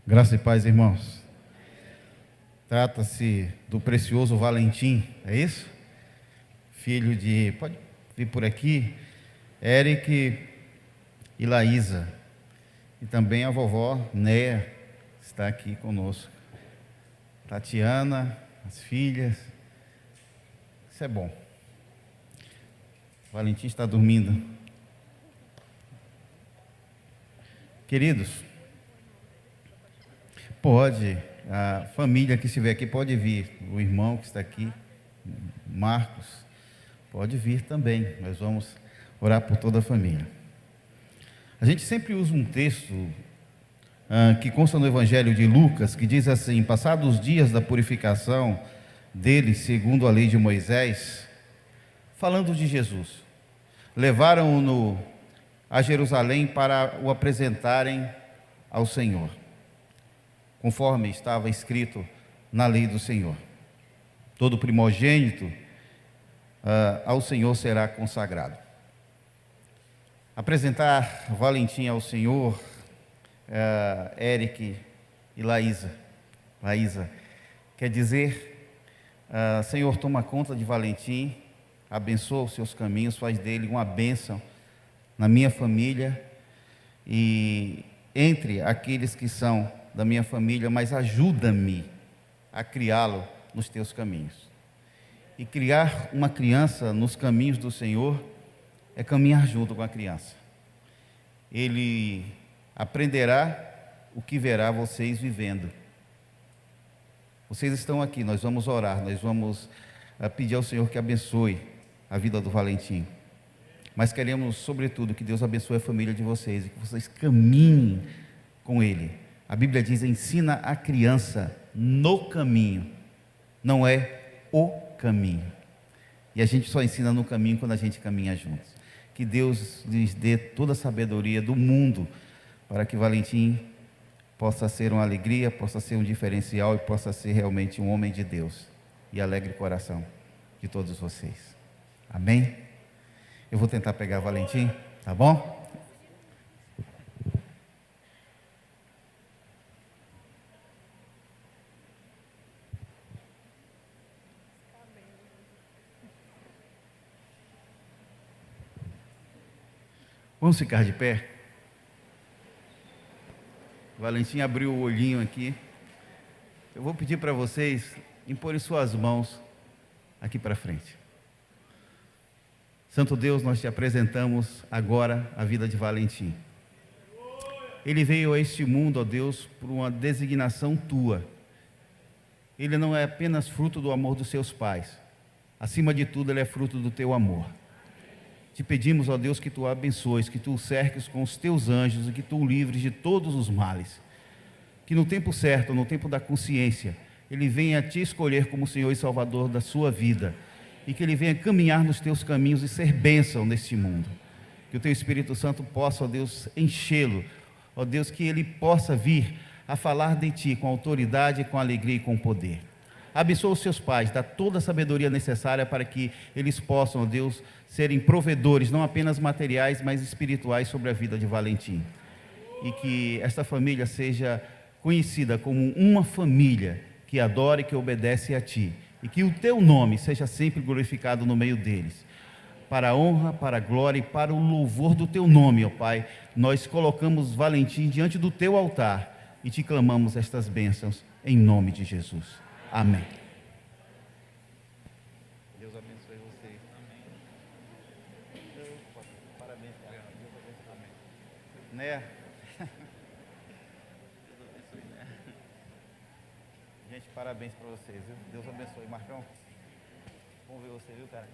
Graça e paz, irmãos. Trata-se do precioso Valentim, é isso? Filho de, pode vir por aqui, Eric e Laísa. E também a vovó Néia está aqui conosco. Tatiana, as filhas. Isso é bom. Valentim está dormindo. Queridos, pode, a família que estiver aqui pode vir, o irmão que está aqui, Marcos, pode vir também. Nós vamos orar por toda a família. A gente sempre usa um texto que consta no Evangelho de Lucas, que diz assim: passados os dias da purificação deles, segundo a lei de Moisés, falando de Jesus, levaram-no a Jerusalém para o apresentarem ao Senhor, conforme estava escrito na lei do Senhor. Todo primogênito ao Senhor será consagrado. Apresentar Valentim ao Senhor, Eric e Laísa, quer dizer, Senhor, toma conta de Valentim, abençoa os seus caminhos, faz dele uma bênção na minha família e entre aqueles que são da minha família, mas ajuda-me a criá-lo nos teus caminhos. E criar uma criança nos caminhos do Senhor é caminhar junto com a criança. Ele aprenderá o que verá vocês vivendo. Vocês estão aqui, nós vamos orar, nós vamos pedir ao Senhor que abençoe a vida do Valentim. Mas queremos, sobretudo, que Deus abençoe a família de vocês e que vocês caminhem com Ele. A Bíblia diz: ensina a criança no caminho, não é o caminho. E a gente só ensina no caminho quando a gente caminha juntos. Que Deus lhes dê toda a sabedoria do mundo para que Valentim possa ser uma alegria, possa ser um diferencial e possa ser realmente um homem de Deus e alegre o coração de todos vocês. Amém? Eu vou tentar pegar Valentim, tá bom? Vamos ficar de pé? Valentim abriu o olhinho aqui. Eu vou pedir para vocês imporem suas mãos aqui para frente. Santo Deus, nós te apresentamos agora a vida de Valentim. Ele veio a este mundo, ó Deus, por uma designação tua. Ele não é apenas fruto do amor dos seus pais. Acima de tudo, ele é fruto do teu amor. Te pedimos, ó Deus, que tu o abençoes, que tu o cerques com os teus anjos e que tu o livres de todos os males. Que no tempo certo, no tempo da consciência, ele venha te escolher como Senhor e Salvador da sua vida. E que ele venha caminhar nos teus caminhos e ser bênção neste mundo. Que o teu Espírito Santo possa, ó Deus, enchê-lo. Ó Deus, que ele possa vir a falar de ti com autoridade, com alegria e com poder. Abençoa os seus pais, dá toda a sabedoria necessária para que eles possam, ó Deus, serem provedores, não apenas materiais, mas espirituais sobre a vida de Valentim. E que esta família seja conhecida como uma família que adora e que obedece a ti. E que o teu nome seja sempre glorificado no meio deles. Para a honra, para a glória e para o louvor do teu nome, ó Pai, nós colocamos Valentim diante do teu altar e te clamamos estas bênçãos em nome de Jesus. Amém. Deus abençoe vocês. Amém. Parabéns, cara. Deus abençoe. Amém. Né? Deus abençoe, né? Gente, parabéns para vocês, viu? Deus abençoe. Marcão, vamos ver você, viu, cara?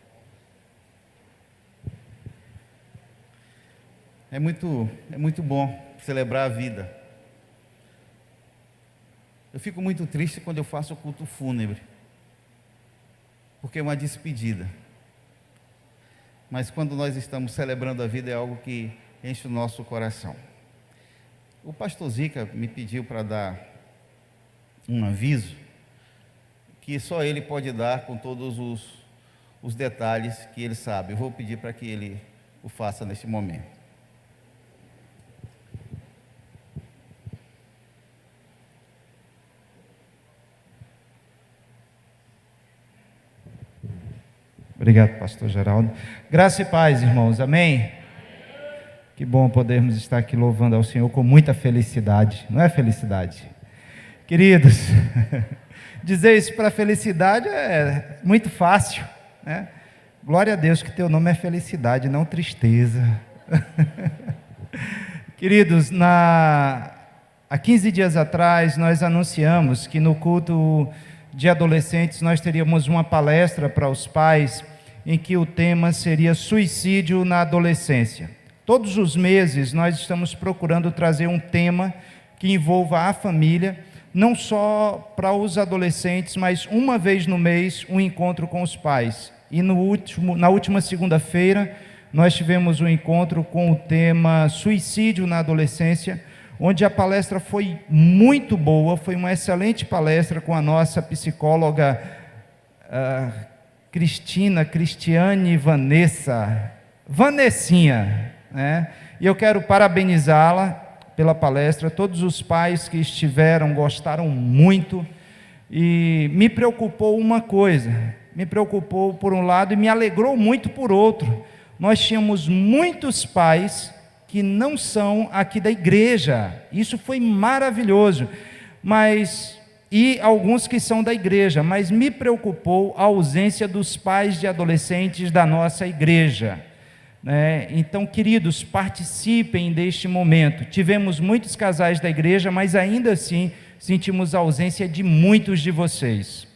É muito bom celebrar a vida. Eu fico muito triste quando eu faço o culto fúnebre, porque é uma despedida. Mas quando nós estamos celebrando a vida é algo que enche o nosso coração. O pastor Zica me pediu para dar um aviso que só ele pode dar com todos os detalhes que ele sabe. Eu vou pedir para que ele o faça neste momento. Obrigado, pastor Geraldo. Graça e paz, irmãos. Amém? Que bom podermos estar aqui louvando ao Senhor com muita felicidade. Não é felicidade? Queridos, dizer isso para felicidade é muito fácil, né? Glória a Deus que teu nome é felicidade, não tristeza. Queridos, há 15 dias atrás nós anunciamos que no culto de adolescentes nós teríamos uma palestra para os pais em que o tema seria suicídio na adolescência. Todos os meses nós estamos procurando trazer um tema que envolva a família, não só para os adolescentes, mas uma vez no mês um encontro com os pais. E na última segunda-feira nós tivemos um encontro com o tema suicídio na adolescência, onde a palestra foi muito boa, foi uma excelente palestra com a nossa psicóloga Cristiane Vanessinha, né? E eu quero parabenizá-la pela palestra. Todos os pais que estiveram gostaram muito, e me preocupou uma coisa, me preocupou por um lado e me alegrou muito por outro. Nós tínhamos muitos pais que não são aqui da igreja, isso foi maravilhoso, e alguns que são da igreja, mas me preocupou a ausência dos pais de adolescentes da nossa igreja, né? Então, queridos, participem deste momento. Tivemos muitos casais da igreja, mas ainda assim sentimos a ausência de muitos de vocês.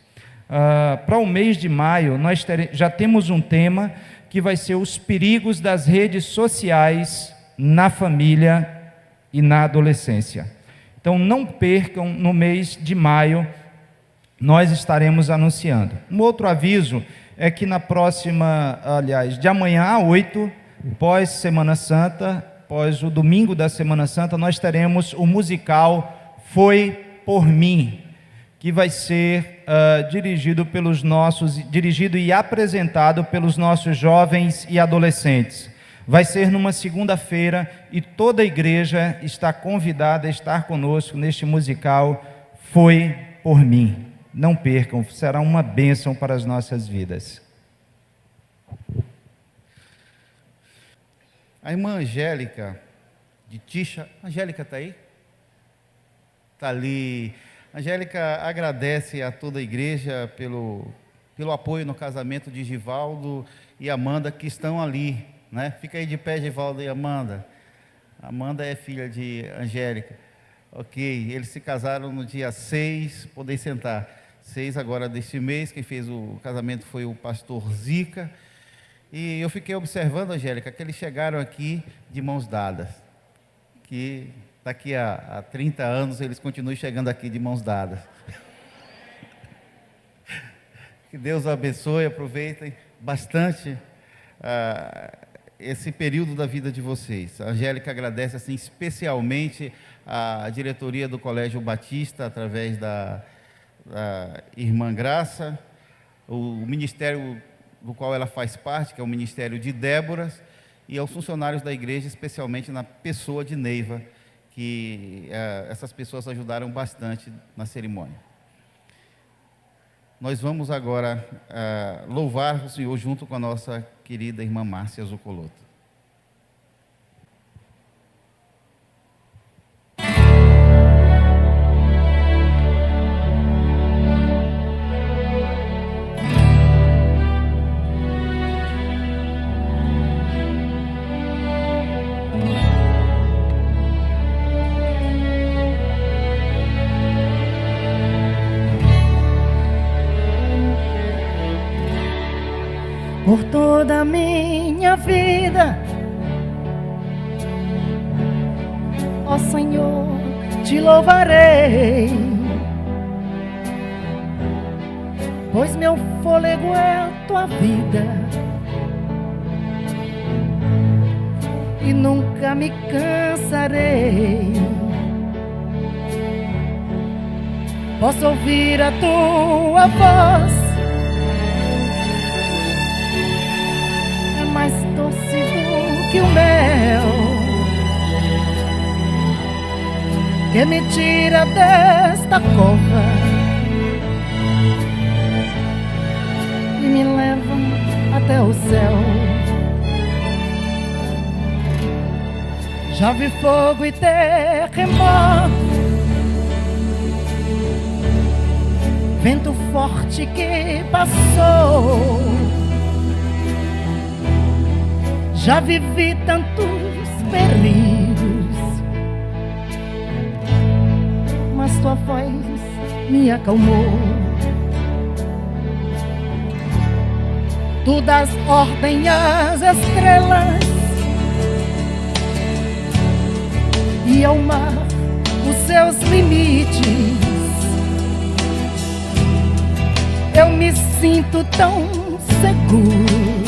Para o mês de maio, nós já temos um tema que vai ser os perigos das redes sociais na família e na adolescência. Então não percam, no mês de maio nós estaremos anunciando. Um outro aviso é que de amanhã a 8, pós Semana Santa, pós o domingo da Semana Santa, nós teremos o musical Foi por Mim, que vai ser dirigido e apresentado pelos nossos jovens e adolescentes. Vai ser numa segunda-feira e toda a igreja está convidada a estar conosco neste musical Foi por Mim. Não percam, será uma bênção para as nossas vidas. A irmã Angélica de Tixa, Angélica está aí? Está ali. Angélica agradece a toda a igreja pelo apoio no casamento de Givaldo e Amanda, que estão ali, né? Fica aí de pé, Givaldo e Amanda. Amanda é filha de Angélica. Ok, eles se casaram no dia 6, podem sentar. 6 agora deste mês, quem fez o casamento foi o pastor Zica. E eu fiquei observando, Angélica, que eles chegaram aqui de mãos dadas. Que daqui a 30 anos eles continuem chegando aqui de mãos dadas. Que Deus abençoe, aproveitem bastante esse período da vida de vocês. A Angélica agradece assim, especialmente a diretoria do Colégio Batista, através da irmã Graça, o ministério do qual ela faz parte, que é o Ministério de Déboras, e aos funcionários da igreja, especialmente na pessoa de Neiva, que essas pessoas ajudaram bastante na cerimônia. Nós vamos agora louvar o Senhor junto com a nossa querida irmã Márcia Zucoloto. Por toda a minha vida, ó Senhor, te louvarei, pois meu fôlego é a tua vida e nunca me cansarei. Posso ouvir a tua voz, mais doce do que o mel, que me tira desta cova e me leva a até o céu. Já vi fogo e terremoto, vento forte que passou. Já vivi tantos perigos, mas tua voz me acalmou. Tu das ordem às estrelas e ao mar os seus limites. Eu me sinto tão seguro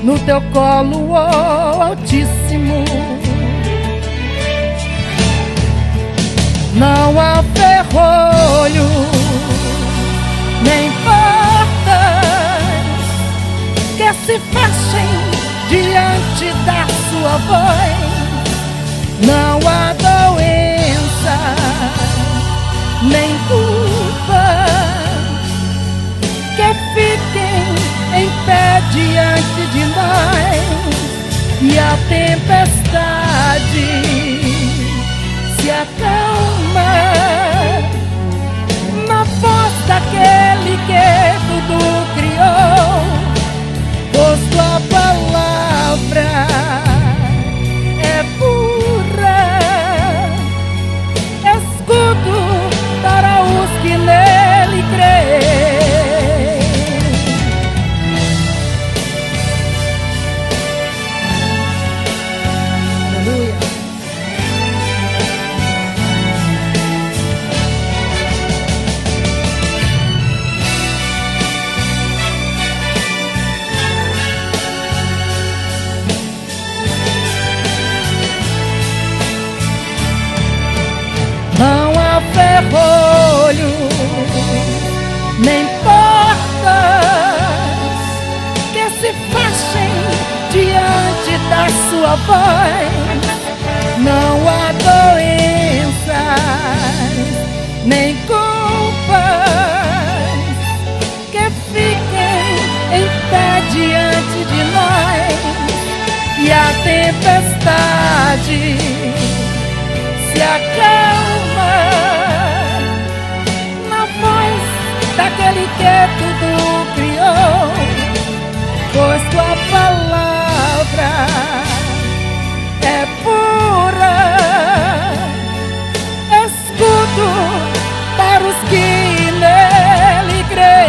no teu colo, oh Altíssimo. Não há ferrolho nem portas que se fechem diante da sua voz. Não há doença nem culpa que fiquem em pé diante de nós. E a tempestade se acalma na voz daquele que tudo criou, pois tua palavra é pura, escudo para os que nele creem. Aleluia. Não há ferrolho nem portas que se fechem diante da sua voz. Não há doenças nem culpas que fiquem em pé diante de nós. E a tempestade se acalma na voz daquele que tudo criou, pois tua palavra é pura, escudo para os que nele creem.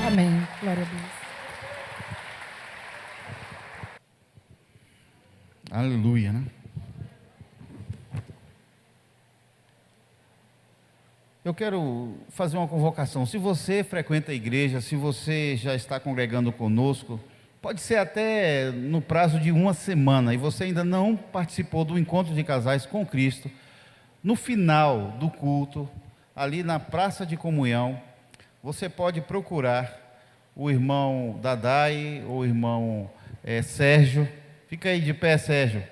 Amém. Glória a Deus. Aleluia, né? Eu quero fazer uma convocação. Se você frequenta a igreja, se você já está congregando conosco, pode ser até no prazo de uma semana, e você ainda não participou do encontro de casais com Cristo, no final do culto, ali na praça de comunhão, você pode procurar o irmão Dadai ou o irmão Sérgio. Fica aí de pé, Sérgio.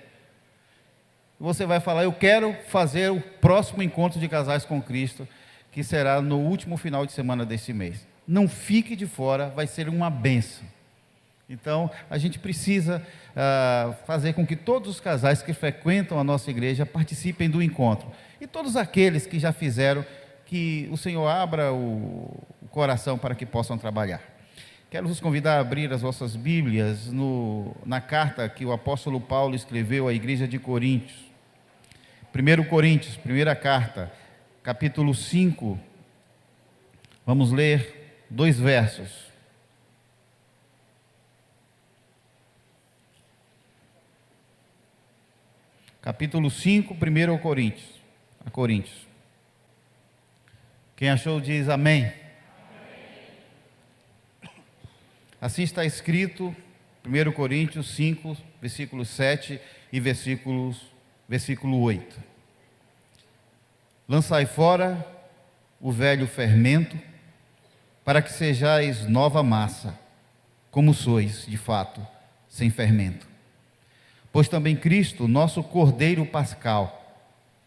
Você vai falar: eu quero fazer o próximo encontro de casais com Cristo, que será no último final de semana desse mês. Não fique de fora, vai ser uma bênção. Então, a gente precisa fazer com que todos os casais que frequentam a nossa igreja participem do encontro. E todos aqueles que já fizeram, que o Senhor abra o coração para que possam trabalhar. Quero vos convidar a abrir as vossas Bíblias na carta que o apóstolo Paulo escreveu à igreja de Coríntios. 1 Coríntios, primeira carta, capítulo 5. Vamos ler 2 versos. Capítulo 5, 1 Coríntios. Quem achou diz amém. Assim está escrito, 1 Coríntios 5, versículo 7 e versículo 8. Lançai fora o velho fermento, para que sejais nova massa, como sois, de fato, sem fermento. Pois também Cristo, nosso Cordeiro Pascal,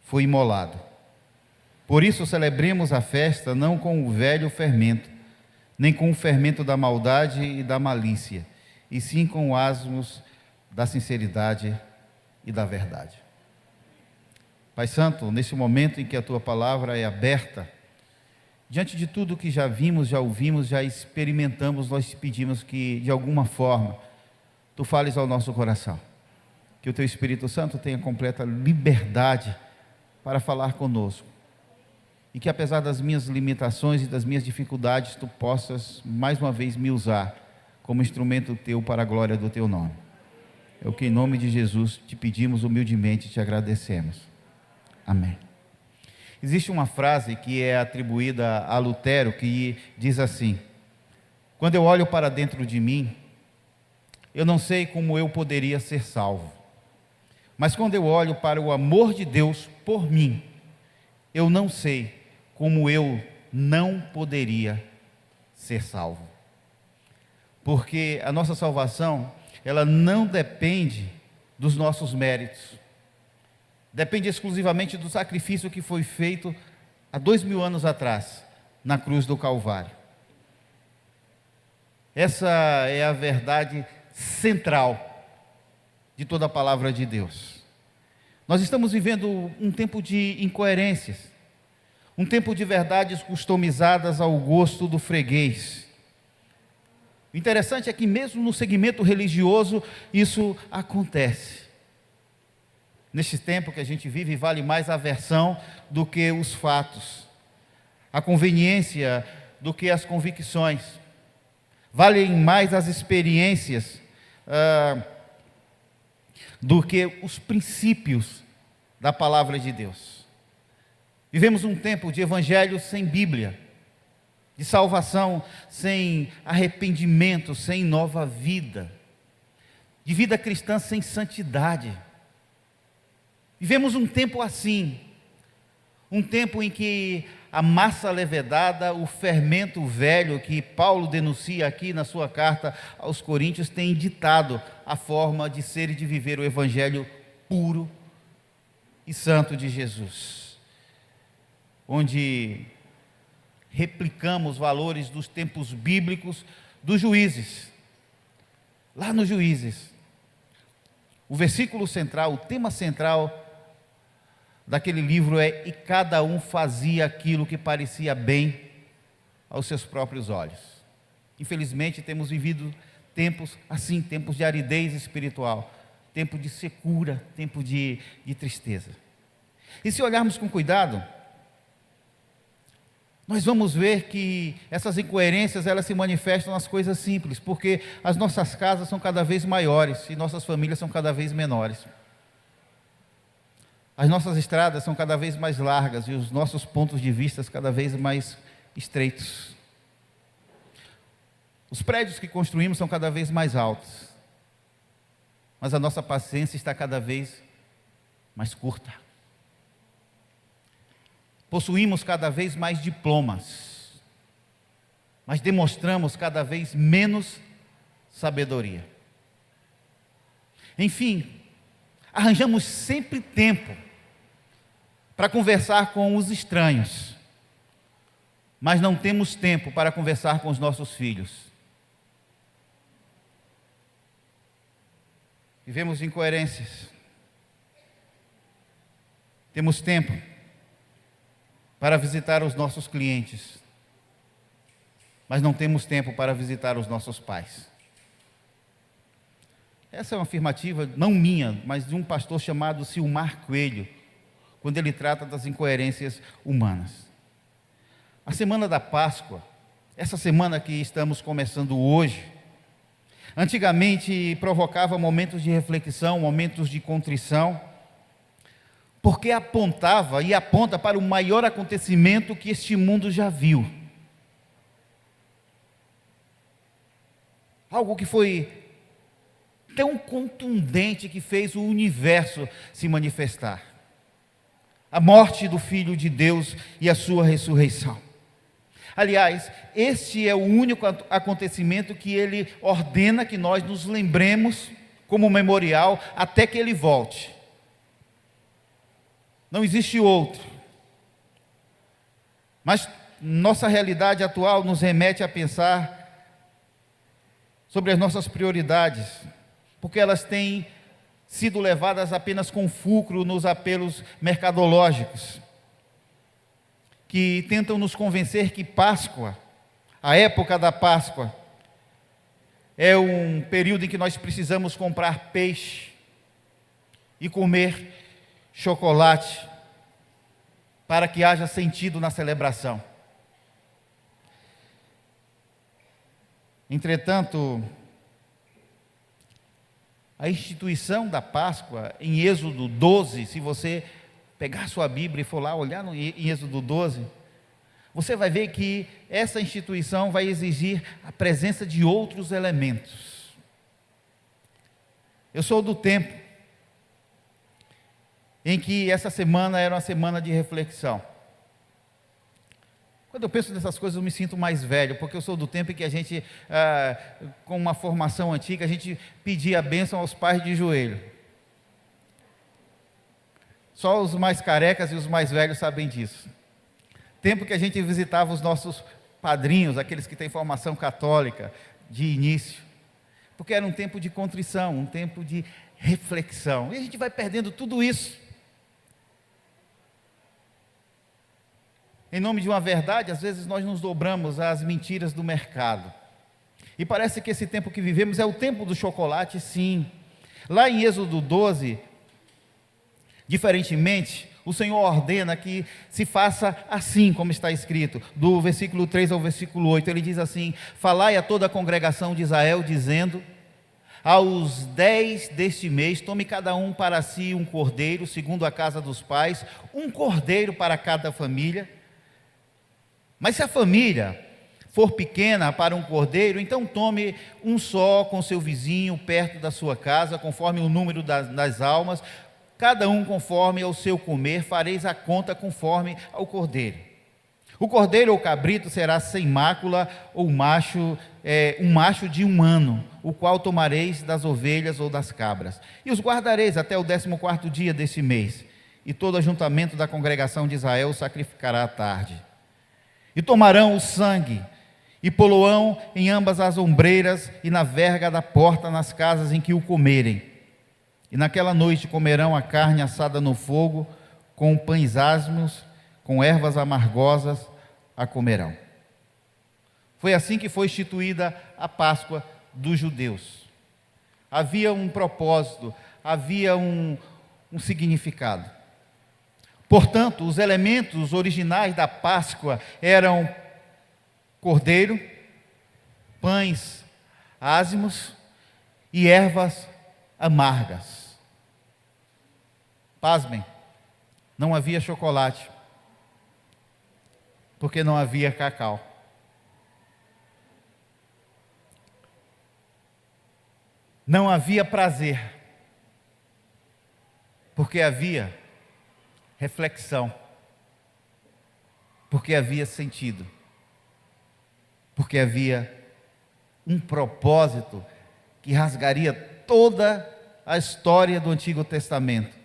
foi imolado. Por isso celebremos a festa não com o velho fermento, nem com o fermento da maldade e da malícia, e sim com o asmos da sinceridade e da verdade. Pai Santo, nesse momento em que a Tua palavra é aberta, diante de tudo que já vimos, já ouvimos, já experimentamos, nós te pedimos que, de alguma forma, Tu fales ao nosso coração. Que o Teu Espírito Santo tenha completa liberdade para falar conosco. E que, apesar das minhas limitações e das minhas dificuldades, Tu possas, mais uma vez, me usar como instrumento Teu para a glória do Teu nome. É o que, em nome de Jesus, te pedimos humildemente e te agradecemos. Amém. Existe uma frase que é atribuída a Lutero, que diz assim: quando eu olho para dentro de mim, eu não sei como eu poderia ser salvo. Mas quando eu olho para o amor de Deus por mim, eu não sei como eu não poderia ser salvo. Porque a nossa salvação, ela não depende dos nossos méritos. Depende exclusivamente do sacrifício que foi feito há 2000 anos atrás, na cruz do Calvário. Essa é a verdade central de toda a palavra de Deus. Nós estamos vivendo um tempo de incoerências, um tempo de verdades customizadas ao gosto do freguês. O interessante é que mesmo no segmento religioso isso acontece. Neste tempo que a gente vive, vale mais a versão do que os fatos, a conveniência do que as convicções, valem mais as experiências do que os princípios da palavra de Deus. Vivemos um tempo de evangelho sem Bíblia, de salvação sem arrependimento, sem nova vida, de vida cristã sem santidade. Vivemos um tempo assim, um tempo em que a massa levedada, o fermento velho que Paulo denuncia aqui na sua carta aos Coríntios, tem ditado a forma de ser e de viver o evangelho puro e santo de Jesus, onde replicamos valores dos tempos bíblicos dos Juízes. Lá nos Juízes, o versículo central, o tema central daquele livro é: e cada um fazia aquilo que parecia bem aos seus próprios olhos. Infelizmente temos vivido tempos assim, tempos de aridez espiritual, tempo de secura, tempo de tristeza. E se olharmos com cuidado, nós vamos ver que essas incoerências, elas se manifestam nas coisas simples, porque as nossas casas são cada vez maiores e nossas famílias são cada vez menores. As nossas estradas são cada vez mais largas e os nossos pontos de vista cada vez mais estreitos. Os prédios que construímos são cada vez mais altos, mas a nossa paciência está cada vez mais curta. Possuímos cada vez mais diplomas, mas demonstramos cada vez menos sabedoria. Enfim, arranjamos sempre tempo para conversar com os estranhos, mas não temos tempo para conversar com os nossos filhos. Vivemos incoerências. Temos tempo para visitar os nossos clientes, mas não temos tempo para visitar os nossos pais. Essa é uma afirmativa, não minha, mas de um pastor chamado Silmar Coelho, quando ele trata das incoerências humanas. A semana da Páscoa, essa semana que estamos começando hoje, antigamente provocava momentos de reflexão, momentos de contrição, porque apontava e aponta para o maior acontecimento que este mundo já viu. Algo que foi tão contundente que fez o universo se manifestar. A morte do Filho de Deus e a sua ressurreição. Aliás, este é o único acontecimento que ele ordena que nós nos lembremos como memorial até que ele volte. Não existe outro. Mas nossa realidade atual nos remete a pensar sobre as nossas prioridades, porque elas têm sido levadas apenas com fulcro nos apelos mercadológicos, que tentam nos convencer que Páscoa, a época da Páscoa, é um período em que nós precisamos comprar peixe e comer chocolate para que haja sentido na celebração. Entretanto, a instituição da Páscoa, em Êxodo 12, se você pegar sua Bíblia e for lá olhar em Êxodo 12, você vai ver que essa instituição vai exigir a presença de outros elementos. Eu sou do tempo em que essa semana era uma semana de reflexão. Quando eu penso nessas coisas, eu me sinto mais velho, porque eu sou do tempo em que a gente, com uma formação antiga, a gente pedia a bênção aos pais de joelho. Só os mais carecas e os mais velhos sabem disso. Tempo que a gente visitava os nossos padrinhos, aqueles que têm formação católica de início, porque era um tempo de contrição, um tempo de reflexão, e a gente vai perdendo tudo isso. Em nome de uma verdade, às vezes nós nos dobramos às mentiras do mercado. E parece que esse tempo que vivemos é o tempo do chocolate, sim. Lá em Êxodo 12, diferentemente, o Senhor ordena que se faça assim, como está escrito, do versículo 3 ao versículo 8, ele diz assim: falai a toda a congregação de Israel, dizendo: aos 10 deste mês, tome cada um para si um cordeiro, segundo a casa dos pais, um cordeiro para cada família. Mas se a família for pequena para um cordeiro, então tome um só com seu vizinho perto da sua casa, conforme o número das almas, cada um conforme ao seu comer, fareis a conta conforme ao cordeiro. O cordeiro ou cabrito será sem mácula, ou um macho de 1 ano, o qual tomareis das ovelhas ou das cabras, e os guardareis até o 14º dia deste mês, e todo ajuntamento da congregação de Israel o sacrificará à tarde. E tomarão o sangue, e poloão em ambas as ombreiras, e na verga da porta, nas casas em que o comerem. E naquela noite comerão a carne assada no fogo, com pães asmos, com ervas amargosas a comerão. Foi assim que foi instituída a Páscoa dos judeus. Havia um propósito, havia um significado. Portanto, os elementos originais da Páscoa eram cordeiro, pães ázimos e ervas amargas. Pasmem, não havia chocolate, porque não havia cacau. Não havia prazer, porque havia reflexão, porque havia sentido, porque havia um propósito que rasgaria toda a história do Antigo Testamento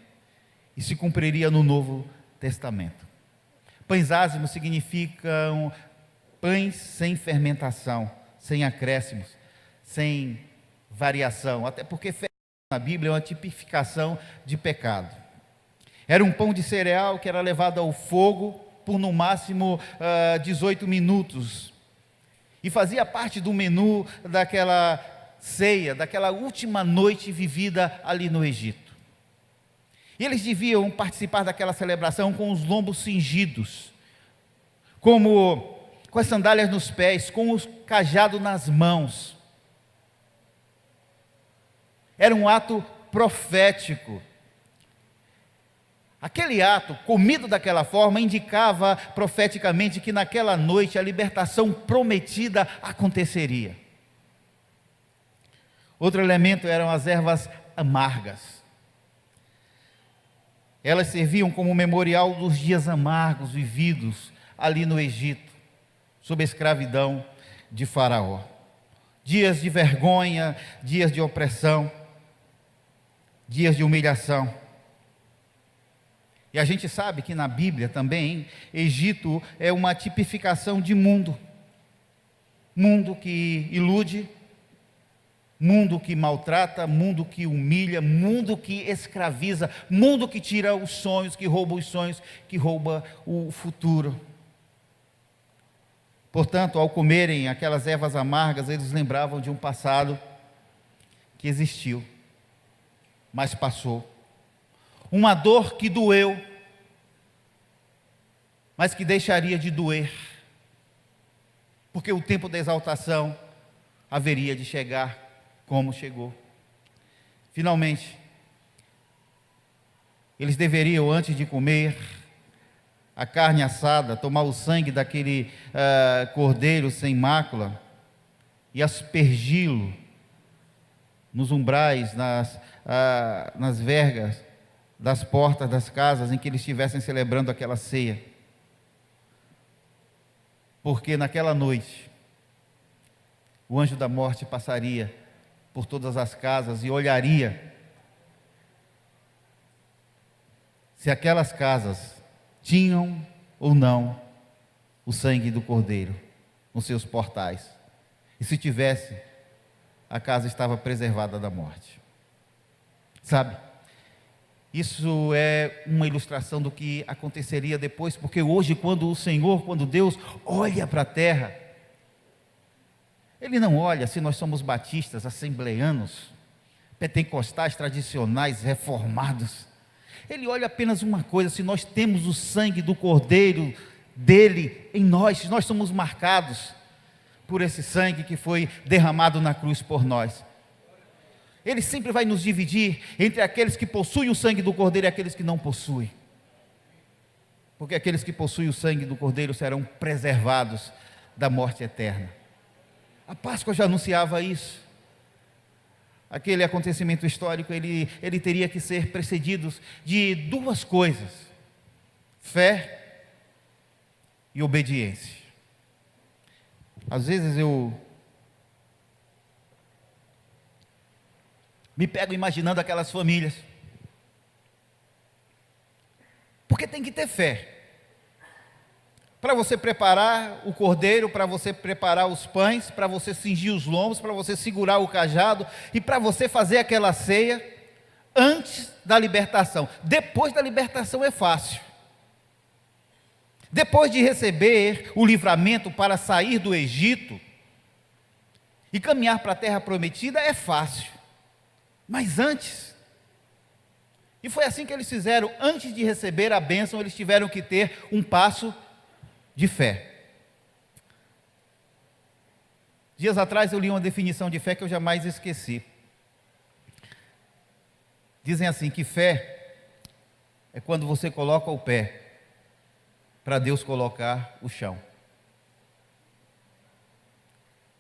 e se cumpriria no Novo Testamento. Pães ázimos significam pães sem fermentação, sem acréscimos, sem variação, até porque na Bíblia é uma tipificação de pecado. Era um pão de cereal que era levado ao fogo por no máximo 18 minutos. E fazia parte do menu daquela ceia, daquela última noite vivida ali no Egito. E eles deviam participar daquela celebração com os lombos cingidos, com as sandálias nos pés, com o cajado nas mãos. Era um ato profético. Aquele ato, comido daquela forma, indicava profeticamente que naquela noite a libertação prometida aconteceria. Outro elemento eram as ervas amargas. Elas serviam como memorial dos dias amargos vividos ali no Egito, sob a escravidão de Faraó. Dias de vergonha, dias de opressão, dias de humilhação. E a gente sabe que na Bíblia também, Egito é uma tipificação de mundo. Mundo que ilude, mundo que maltrata, mundo que humilha, mundo que escraviza, mundo que tira os sonhos, que rouba os sonhos, que rouba o futuro. Portanto, ao comerem aquelas ervas amargas, eles lembravam de um passado que existiu, mas passou. Uma dor que doeu, mas que deixaria de doer, porque o tempo da exaltação haveria de chegar como chegou. Finalmente, eles deveriam, antes de comer a carne assada, tomar o sangue daquele cordeiro sem mácula e aspergi-lo nos umbrais, nas vergas das portas das casas em que eles estivessem celebrando aquela ceia. Porque naquela noite, o anjo da morte passaria por todas as casas e olharia se aquelas casas tinham ou não o sangue do cordeiro nos seus portais. E se tivesse, a casa estava preservada da morte. Sabe? Isso é uma ilustração do que aconteceria depois, porque hoje, quando Deus olha para a terra, Ele não olha se nós somos batistas, assembleanos, pentecostais, tradicionais, reformados. Ele olha apenas uma coisa: se nós temos o sangue do Cordeiro dele em nós, se nós somos marcados por esse sangue que foi derramado na cruz por nós. Ele sempre vai nos dividir entre aqueles que possuem o sangue do Cordeiro e aqueles que não possuem. Porque aqueles que possuem o sangue do Cordeiro serão preservados da morte eterna. A Páscoa já anunciava isso. Aquele acontecimento histórico, ele teria que ser precedido de duas coisas: fé e obediência. Às vezes eu me pego imaginando aquelas famílias, porque tem que ter fé para você preparar o cordeiro, para você preparar os pães, para você cingir os lombos, para você segurar o cajado e para você fazer aquela ceia antes da libertação. Depois da libertação é fácil. Depois de receber o livramento para sair do Egito e caminhar para a terra prometida é fácil. Mas antes, e foi assim que eles fizeram, antes de receber a bênção, eles tiveram que ter um passo de fé. Dias atrás eu li uma definição de fé que eu jamais esqueci. Dizem assim, que fé é quando você coloca o pé para Deus colocar o chão.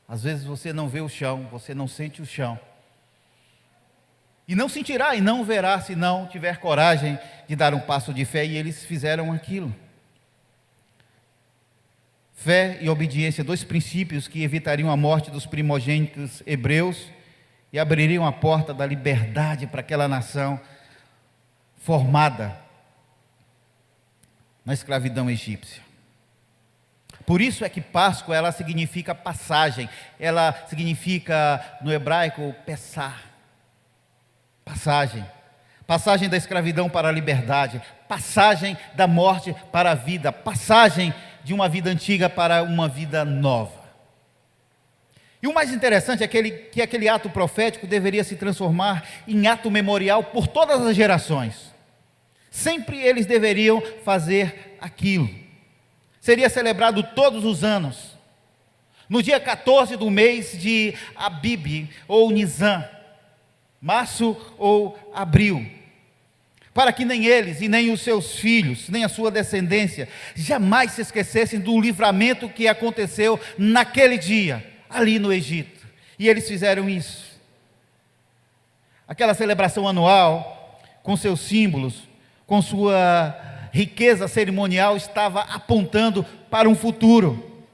Às vezes você não vê o chão, você não sente o chão. E não sentirá e não verá se não tiver coragem de dar um passo de fé, e eles fizeram aquilo. Fé e obediência, dois princípios que evitariam a morte dos primogênitos hebreus e abririam a porta da liberdade para aquela nação formada na escravidão egípcia. Por isso é que Páscoa, ela significa passagem, ela significa no hebraico pessar. Passagem da escravidão para a liberdade, passagem da morte para a vida, passagem de uma vida antiga para uma vida nova. E o mais interessante é que aquele ato profético deveria se transformar em ato memorial por todas as gerações. Sempre eles deveriam fazer aquilo. Seria celebrado todos os anos, no dia 14 do mês de Abib ou Nisan, março ou abril, para que nem eles e nem os seus filhos, nem a sua descendência, jamais se esquecessem do livramento que aconteceu naquele dia, ali no Egito. E eles fizeram isso. Aquela celebração anual, com seus símbolos, com sua riqueza cerimonial, estava apontando para um futuro,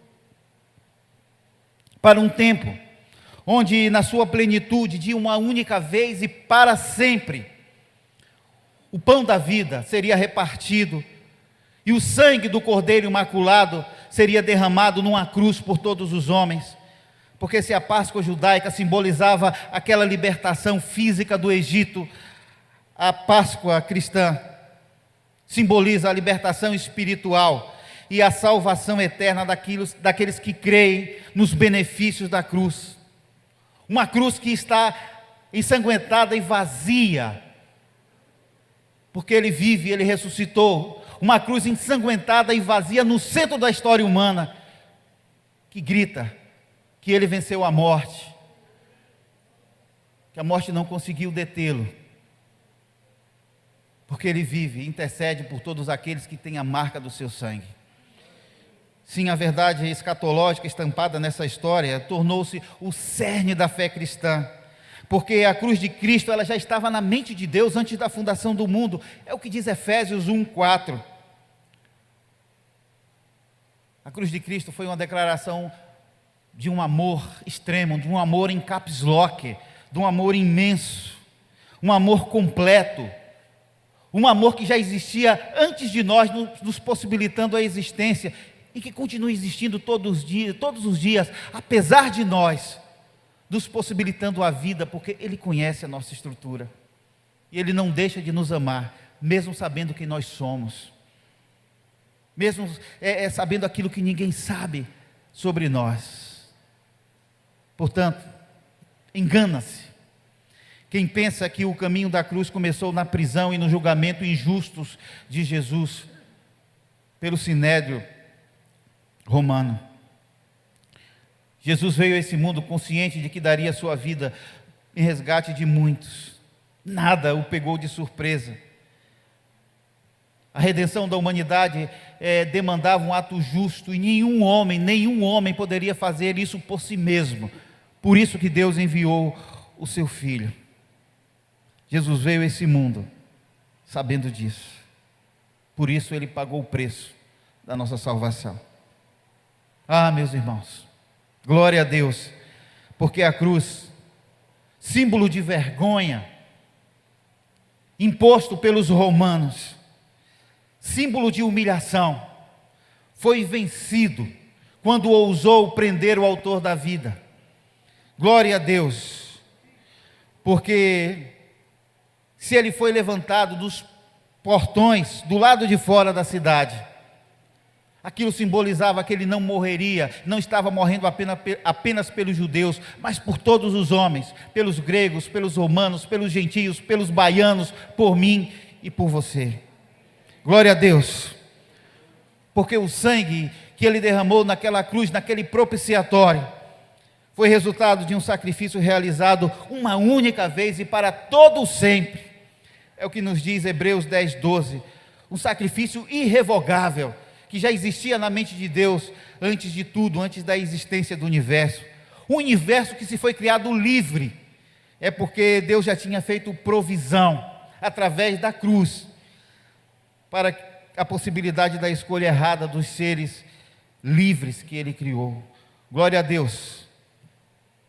para um tempo, onde na sua plenitude, de uma única vez e para sempre, o pão da vida seria repartido, e o sangue do Cordeiro Imaculado seria derramado numa cruz por todos os homens. Porque se a Páscoa judaica simbolizava aquela libertação física do Egito, a Páscoa cristã simboliza a libertação espiritual e a salvação eterna daqueles que creem nos benefícios da cruz. Uma cruz que está ensanguentada e vazia, porque Ele vive, Ele ressuscitou. Uma cruz ensanguentada e vazia no centro da história humana, que grita que Ele venceu a morte, que a morte não conseguiu detê-lo, porque Ele vive e intercede por todos aqueles que têm a marca do seu sangue. Sim, a verdade escatológica estampada nessa história tornou-se o cerne da fé cristã, porque a cruz de Cristo ela já estava na mente de Deus antes da fundação do mundo. É o que diz Efésios 1:4. A cruz de Cristo foi uma declaração de um amor extremo, de um amor em caps lock, de um amor imenso, um amor completo, um amor que já existia antes de nós, nos possibilitando a existência, e que continua existindo todos os dias, apesar de nós, nos possibilitando a vida, porque Ele conhece a nossa estrutura, e Ele não deixa de nos amar, mesmo sabendo quem nós somos, mesmo sabendo aquilo que ninguém sabe sobre nós. Portanto, engana-se quem pensa que o caminho da cruz começou na prisão e no julgamento injustos de Jesus pelo Sinédrio romano. Jesus veio a esse mundo consciente de que daria a sua vida em resgate de muitos. Nada o pegou de surpresa. A redenção da humanidade demandava um ato justo, e nenhum homem poderia fazer isso por si mesmo. Por isso que Deus enviou o seu Filho. Jesus veio a esse mundo sabendo disso. Por isso Ele pagou o preço da nossa salvação. Ah, meus irmãos, glória a Deus, porque a cruz, símbolo de vergonha, imposto pelos romanos, símbolo de humilhação, foi vencido quando ousou prender o autor da vida. Glória a Deus, porque se ele foi levantado dos portões do lado de fora da cidade, aquilo simbolizava que ele não morreria, não estava morrendo apenas pelos judeus, mas por todos os homens, pelos gregos, pelos romanos, pelos gentios, pelos baianos, por mim e por você. Glória a Deus, porque o sangue que Ele derramou naquela cruz, naquele propiciatório, foi resultado de um sacrifício realizado uma única vez e para todo sempre. É o que nos diz Hebreus 10:12, um sacrifício irrevogável, que já existia na mente de Deus antes de tudo, antes da existência do universo. Um universo que se foi criado livre, é porque Deus já tinha feito provisão, através da cruz, para a possibilidade da escolha errada dos seres livres que Ele criou. Glória a Deus,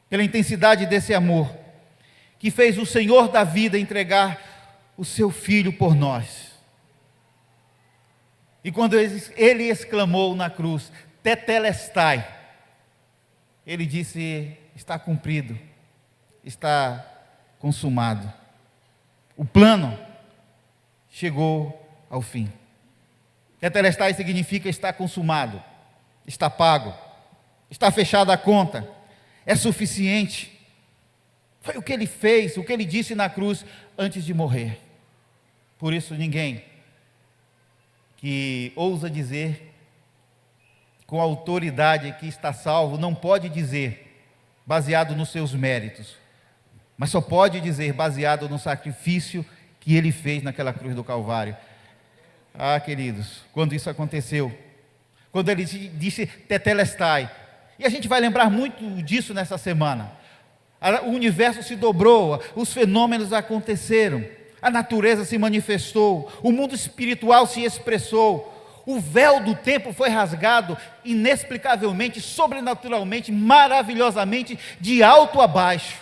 pela intensidade desse amor, que fez o Senhor da vida entregar o seu Filho por nós. E quando Ele exclamou na cruz, tetelestai, Ele disse, está cumprido, está consumado. O plano chegou ao fim. Tetelestai significa está consumado, está pago, está fechada a conta, é suficiente. Foi o que Ele fez, o que Ele disse na cruz antes de morrer. Por isso ninguém que ousa dizer com autoridade que está salvo, não pode dizer baseado nos seus méritos, mas só pode dizer baseado no sacrifício que Ele fez naquela cruz do Calvário. Ah, queridos, quando isso aconteceu, quando Ele disse tetelestai, e a gente vai lembrar muito disso nessa semana, o universo se dobrou, os fenômenos aconteceram, a natureza se manifestou, o mundo espiritual se expressou, o véu do tempo foi rasgado inexplicavelmente, sobrenaturalmente, maravilhosamente, de alto a baixo.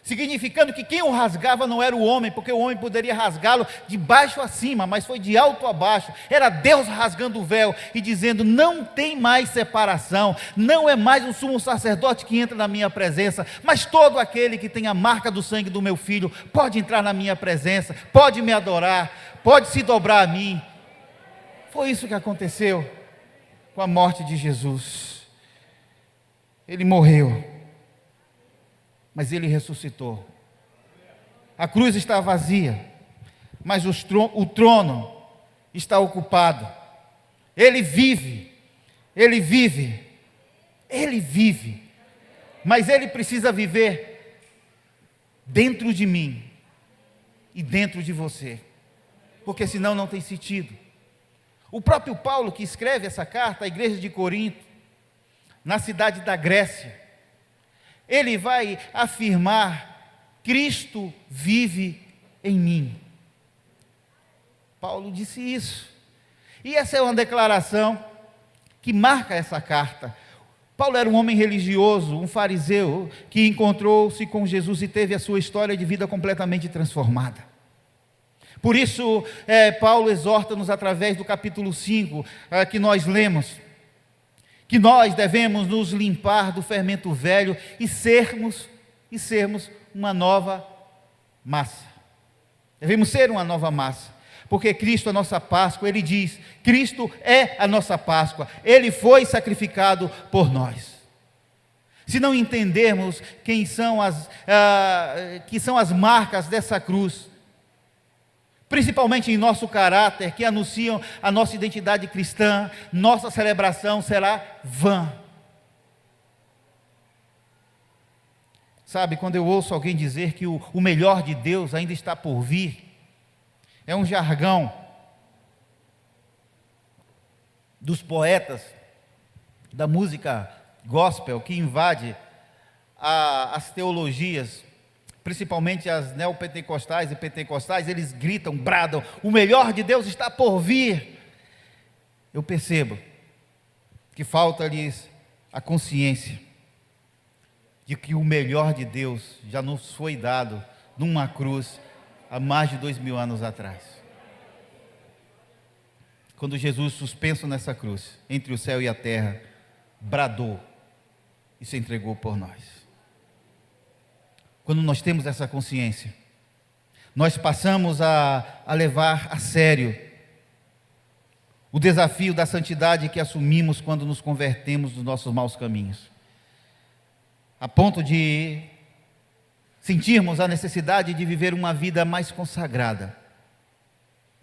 significando que quem o rasgava não era o homem, porque o homem poderia rasgá-lo de baixo a cima, mas foi de alto a baixo. Era Deus rasgando o véu e dizendo: não tem mais separação, não é mais um sumo sacerdote que entra na minha presença, mas todo aquele que tem a marca do sangue do meu filho pode entrar na minha presença, pode me adorar, pode se dobrar a mim. Foi isso que aconteceu com a morte de Jesus. Ele morreu, mas ele ressuscitou. A cruz está vazia, mas o trono está ocupado. Ele vive, ele vive, ele vive, mas ele precisa viver dentro de mim e dentro de você, porque senão não tem sentido. O próprio Paulo, que escreve essa carta à igreja de Corinto, na cidade da Grécia, ele vai afirmar: Cristo vive em mim. Paulo disse isso, e essa é uma declaração que marca essa carta. Paulo era um homem religioso, um fariseu, que encontrou-se com Jesus e teve a sua história de vida completamente transformada. Por isso, Paulo exorta-nos através do capítulo 5, que nós lemos, que nós devemos nos limpar do fermento velho e sermos uma nova massa. Devemos ser uma nova massa, porque Cristo é a nossa Páscoa. Ele diz: Cristo é a nossa Páscoa, Ele foi sacrificado por nós. Se não entendermos que são as marcas dessa cruz, principalmente em nosso caráter, que anunciam a nossa identidade cristã, nossa celebração será vã. Sabe, quando eu ouço alguém dizer que o melhor de Deus ainda está por vir, é um jargão dos poetas da música gospel que invade as teologias, principalmente as neopentecostais e pentecostais. Eles gritam, bradam: o melhor de Deus está por vir. Eu percebo que falta-lhes a consciência de que o melhor de Deus já nos foi dado numa cruz há mais de 2000 anos atrás. Quando Jesus, suspenso nessa cruz, entre o céu e a terra, bradou e se entregou por nós. Quando nós temos essa consciência, nós passamos a levar a sério o desafio da santidade que assumimos quando nos convertemos dos nossos maus caminhos, a ponto de sentirmos a necessidade de viver uma vida mais consagrada,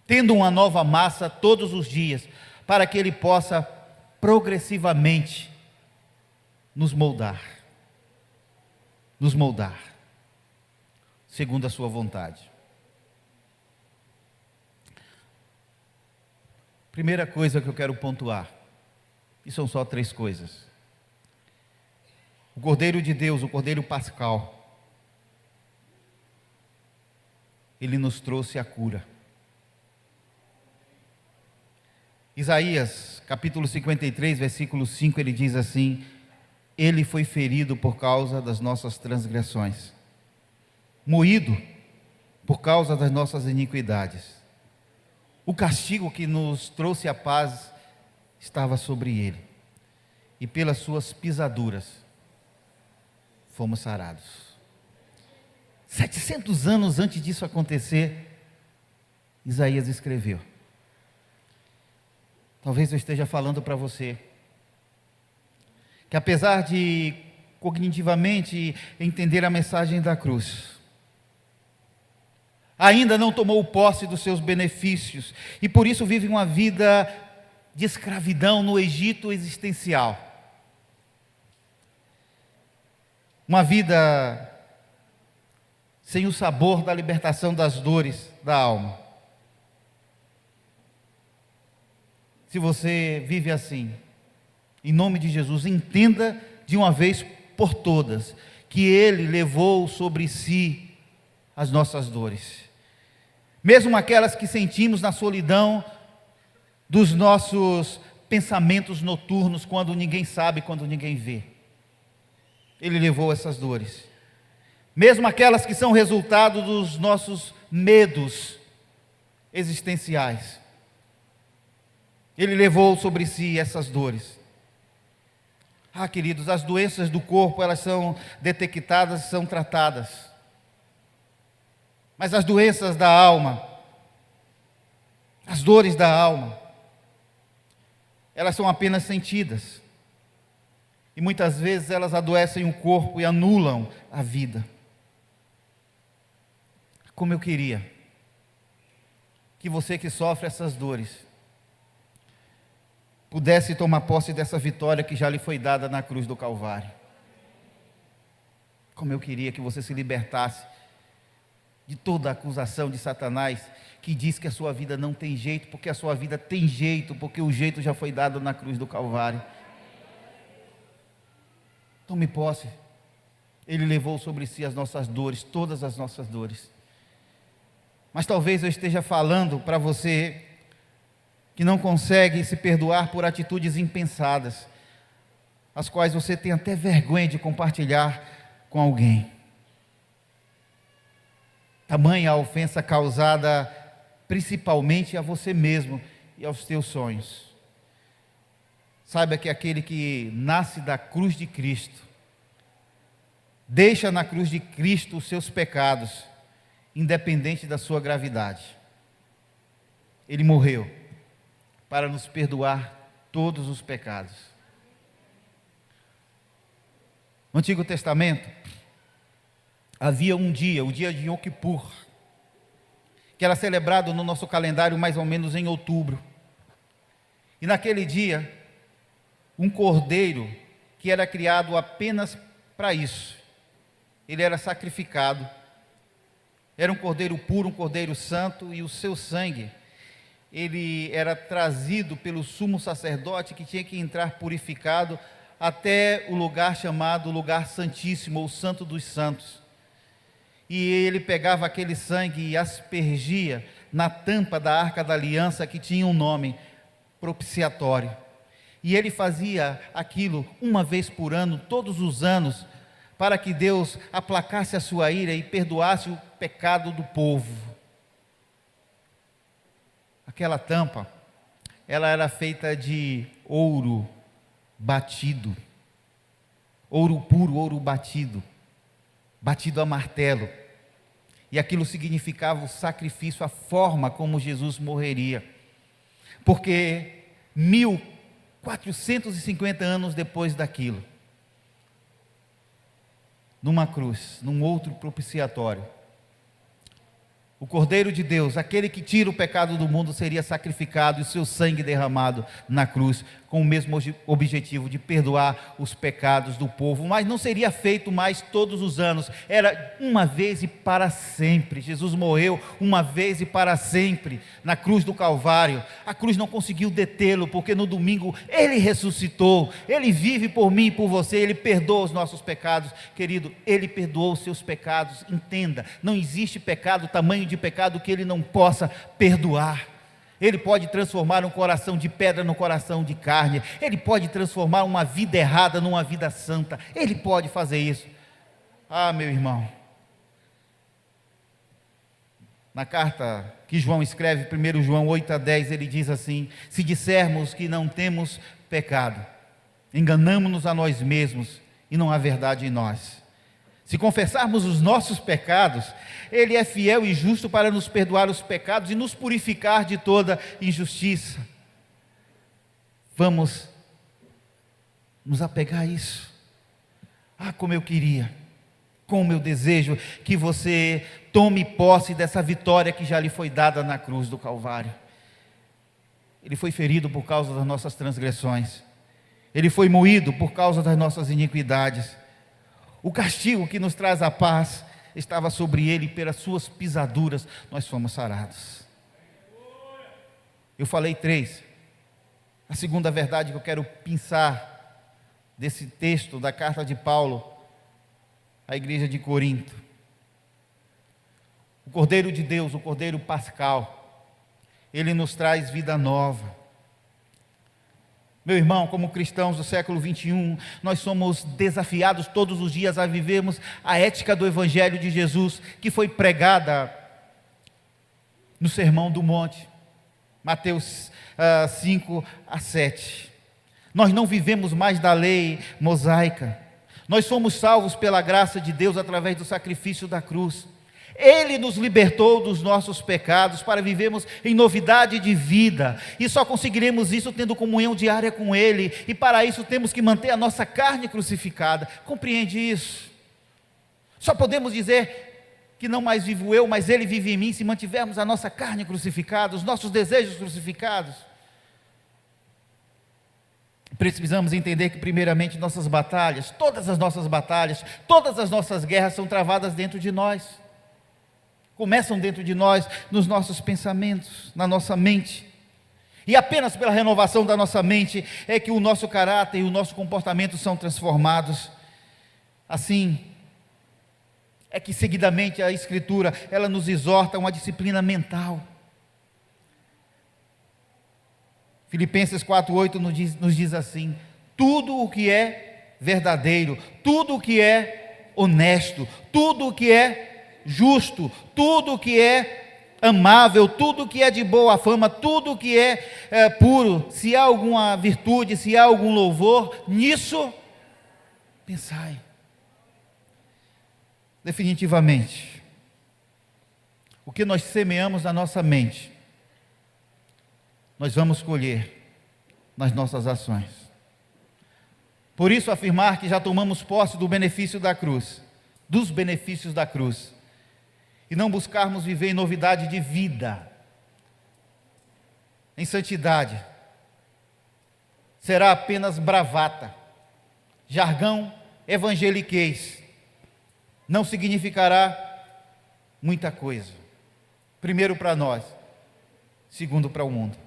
tendo uma nova massa todos os dias, para que Ele possa progressivamente nos moldar, segundo a sua vontade. Primeira coisa que eu quero pontuar, e são só 3 coisas: o Cordeiro de Deus, o Cordeiro Pascal, Ele nos trouxe a cura. Isaías, capítulo 53, versículo 5, ele diz assim: Ele foi ferido por causa das nossas transgressões, moído por causa das nossas iniquidades. O castigo que nos trouxe a paz estava sobre ele, e pelas suas pisaduras fomos sarados. 700 anos antes disso acontecer, Isaías escreveu. Talvez eu esteja falando para você que, apesar de cognitivamente entender a mensagem da cruz, ainda não tomou posse dos seus benefícios, e por isso vive uma vida de escravidão no Egito existencial. Uma vida sem o sabor da libertação das dores da alma. Se você vive assim, em nome de Jesus, entenda de uma vez por todas que Ele levou sobre si as nossas dores, mesmo aquelas que sentimos na solidão dos nossos pensamentos noturnos, quando ninguém sabe, quando ninguém vê. Ele levou essas dores, mesmo aquelas que são resultado dos nossos medos existenciais. Ele levou sobre si essas dores. Queridos, as doenças do corpo, elas são detectadas, são tratadas. Mas as doenças da alma, as dores da alma, elas são apenas sentidas. E muitas vezes elas adoecem o corpo e anulam a vida. Como eu queria que você que sofre essas dores pudesse tomar posse dessa vitória que já lhe foi dada na cruz do Calvário. Como eu queria que você se libertasse de toda a acusação de Satanás, que diz que a sua vida não tem jeito, porque a sua vida tem jeito, porque o jeito já foi dado na cruz do Calvário. Tome posse. Ele levou sobre si as nossas dores, todas as nossas dores. Mas talvez eu esteja falando para você que não consegue se perdoar por atitudes impensadas, as quais você tem até vergonha de compartilhar com alguém. Tamanha a ofensa causada principalmente a você mesmo e aos teus sonhos. Saiba que aquele que nasce da cruz de Cristo, deixa na cruz de Cristo os seus pecados, independente da sua gravidade. Ele morreu para nos perdoar todos os pecados. No Antigo Testamento, havia um dia, o dia de Yom Kippur, que era celebrado no nosso calendário mais ou menos em outubro. E naquele dia, um cordeiro que era criado apenas para isso, ele era sacrificado. Era um cordeiro puro, um cordeiro santo, e o seu sangue, ele era trazido pelo sumo sacerdote, que tinha que entrar purificado até o lugar chamado lugar santíssimo, ou santo dos santos. E ele pegava aquele sangue e aspergia na tampa da arca da aliança, que tinha um nome, propiciatório. E ele fazia aquilo uma vez por ano, todos os anos, para que Deus aplacasse a sua ira e perdoasse o pecado do povo. Aquela tampa, ela era feita de ouro batido, ouro puro, ouro batido, batido a martelo. E aquilo significava o sacrifício, a forma como Jesus morreria. Porque 1450 anos depois daquilo, numa cruz, num outro propiciatório, o Cordeiro de Deus, aquele que tira o pecado do mundo, seria sacrificado e o seu sangue derramado na cruz, com o mesmo objetivo de perdoar os pecados do povo. Mas não seria feito mais todos os anos, era uma vez e para sempre. Jesus morreu uma vez e para sempre na cruz do Calvário. A cruz não conseguiu detê-lo, porque no domingo ele ressuscitou. Ele vive por mim e por você, ele perdoa os nossos pecados. Querido, ele perdoou os seus pecados. Entenda, não existe pecado, tamanho de pecado que ele não possa perdoar. Ele pode transformar um coração de pedra no coração de carne. Ele pode transformar uma vida errada numa vida santa. Ele pode fazer isso. Meu irmão, na carta que João escreve, 1 João 8:10, ele diz assim: se dissermos que não temos pecado, enganamo-nos a nós mesmos e não há verdade em nós. Se confessarmos os nossos pecados, Ele é fiel e justo para nos perdoar os pecados e nos purificar de toda injustiça. Vamos nos apegar a isso. Como eu queria, como eu desejo que você tome posse dessa vitória que já lhe foi dada na cruz do Calvário. Ele foi ferido por causa das nossas transgressões. Ele foi moído por causa das nossas iniquidades. O castigo que nos traz a paz estava sobre ele, pelas suas pisaduras nós fomos sarados. Eu falei 3. A segunda verdade que eu quero pensar desse texto da carta de Paulo à igreja de Corinto. O Cordeiro de Deus, o Cordeiro Pascal, ele nos traz vida nova. Meu irmão, como cristãos do século 21, nós somos desafiados todos os dias a vivermos a ética do Evangelho de Jesus, que foi pregada no Sermão do Monte, Mateus 5-7. Nós não vivemos mais da lei mosaica, nós somos salvos pela graça de Deus através do sacrifício da cruz. Ele nos libertou dos nossos pecados para vivermos em novidade de vida, e só conseguiremos isso tendo comunhão diária com Ele, e para isso temos que manter a nossa carne crucificada. Compreende isso? Só podemos dizer que não mais vivo eu, mas Ele vive em mim, se mantivermos a nossa carne crucificada, os nossos desejos crucificados. Precisamos entender que primeiramente nossas batalhas, todas as nossas guerras são travadas dentro de nós. Começam dentro de nós, nos nossos pensamentos, na nossa mente. E apenas pela renovação da nossa mente é que o nosso caráter e o nosso comportamento são transformados. Assim, é que seguidamente a Escritura, ela nos exorta a uma disciplina mental. Filipenses 4:8 nos diz assim: tudo o que é verdadeiro, tudo o que é honesto, tudo o que é justo, tudo que é amável, tudo que é de boa fama, tudo que é puro, se há alguma virtude, se há algum louvor, nisso pensai. Definitivamente, o que nós semeamos na nossa mente, nós vamos colher nas nossas ações. Por isso afirmar que já tomamos posse do benefício da cruz, dos benefícios da cruz, e não buscarmos viver em novidade de vida, em santidade, será apenas bravata, jargão evangeliquez, não significará muita coisa, primeiro para nós, segundo para o mundo,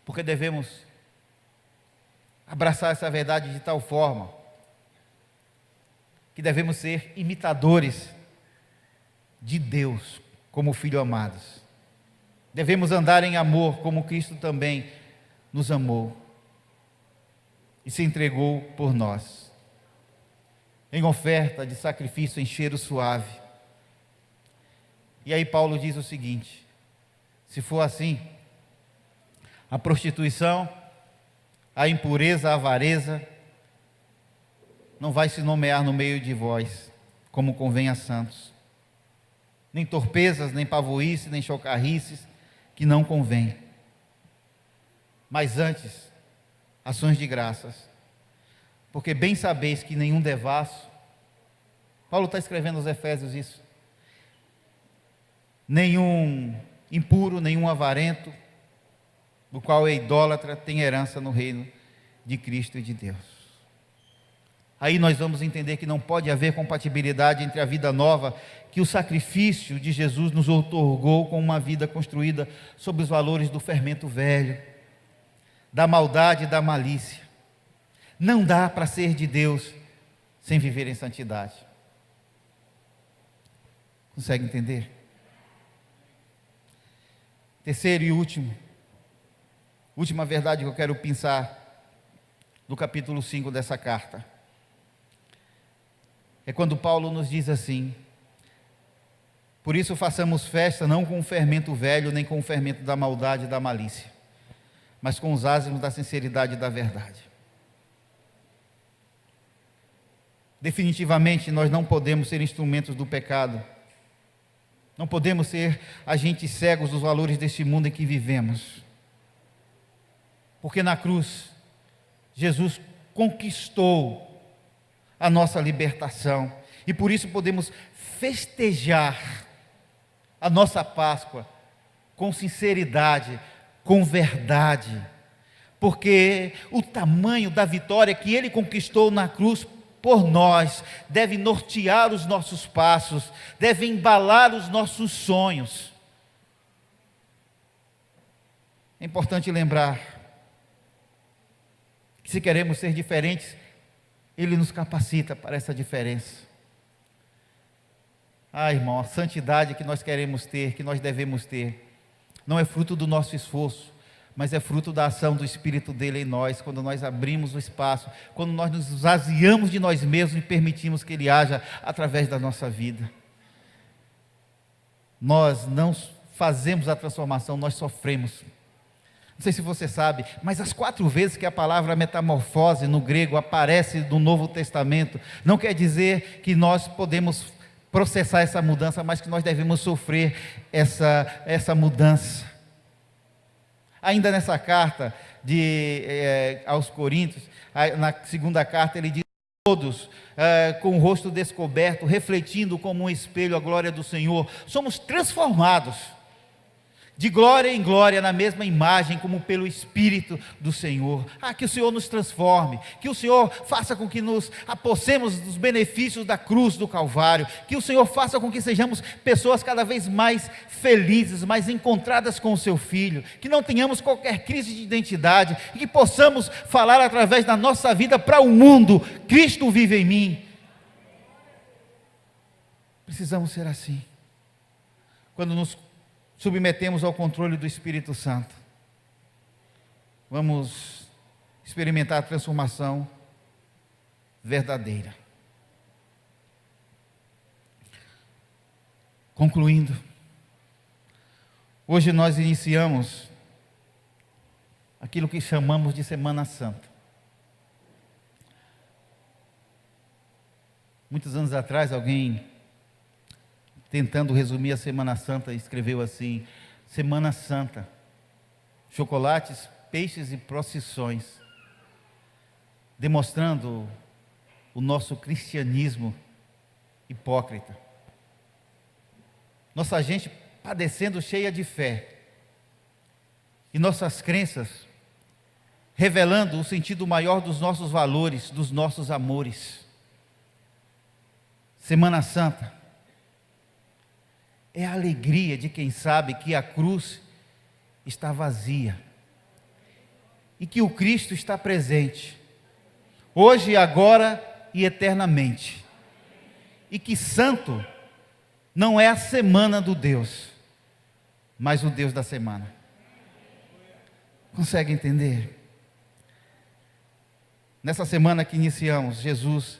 porque devemos abraçar essa verdade de tal forma, que devemos ser imitadores de Deus, como filhos amados. Devemos andar em amor, como Cristo também nos amou e se entregou por nós, em oferta de sacrifício em cheiro suave. E aí Paulo diz o seguinte: se for assim, a prostituição, a impureza, a avareza, não vai se nomear no meio de vós, como convém a santos, nem torpezas, nem pavoices, nem chocarrices, que não convém, mas antes, ações de graças, porque bem sabeis que nenhum devasso, Paulo está escrevendo aos Efésios isso, nenhum impuro, nenhum avarento, do qual é idólatra, tem herança no reino de Cristo e de Deus. Aí nós vamos entender que não pode haver compatibilidade entre a vida nova que o sacrifício de Jesus nos outorgou com uma vida construída sobre os valores do fermento velho, da maldade e da malícia. Não dá para ser de Deus sem viver em santidade. Consegue entender? Terceiro e última verdade que eu quero pensar do capítulo 5 dessa carta. É quando Paulo nos diz assim: por isso façamos festa não com o fermento velho, nem com o fermento da maldade e da malícia, mas com os ázimos da sinceridade e da verdade. Definitivamente nós não podemos ser instrumentos do pecado, não podemos ser agentes cegos dos valores deste mundo em que vivemos, porque na cruz Jesus conquistou a nossa libertação, e por isso podemos festejar a nossa Páscoa com sinceridade, com verdade, porque o tamanho da vitória que Ele conquistou na cruz por nós deve nortear os nossos passos, deve embalar os nossos sonhos. É importante lembrar que se queremos ser diferentes, Ele nos capacita para essa diferença. Irmão, a santidade que nós queremos ter, que nós devemos ter, não é fruto do nosso esforço, mas é fruto da ação do Espírito dele em nós, quando nós abrimos o espaço, quando nós nos esvaziamos de nós mesmos e permitimos que ele haja através da nossa vida. Nós não fazemos a transformação, nós sofremos. Não sei se você sabe, mas as 4 vezes que a palavra metamorfose no grego aparece no Novo Testamento, não quer dizer que nós podemos processar essa mudança, mas que nós devemos sofrer essa mudança. Ainda nessa carta aos Coríntios, na segunda carta, ele diz: todos com o rosto descoberto, refletindo como um espelho a glória do Senhor, somos transformados de glória em glória, na mesma imagem, como pelo Espírito do Senhor. Que o Senhor nos transforme, que o Senhor faça com que nos apossemos dos benefícios da cruz do Calvário, que o Senhor faça com que sejamos pessoas cada vez mais felizes, mais encontradas com o seu Filho, que não tenhamos qualquer crise de identidade, e que possamos falar através da nossa vida para o mundo: Cristo vive em mim. Precisamos ser assim. Quando nos submetemos ao controle do Espírito Santo, vamos experimentar a transformação verdadeira. Concluindo, hoje nós iniciamos aquilo que chamamos de Semana Santa. Muitos anos atrás, alguém, tentando resumir a Semana Santa, escreveu assim: Semana Santa, chocolates, peixes e procissões, demonstrando o nosso cristianismo hipócrita. Nossa gente padecendo cheia de fé, e nossas crenças revelando o sentido maior dos nossos valores, dos nossos amores. Semana Santa é a alegria de quem sabe que a cruz está vazia e que o Cristo está presente, hoje, agora e eternamente, e que santo não é a semana do Deus, mas o Deus da semana. Consegue entender? Nessa semana que iniciamos, Jesus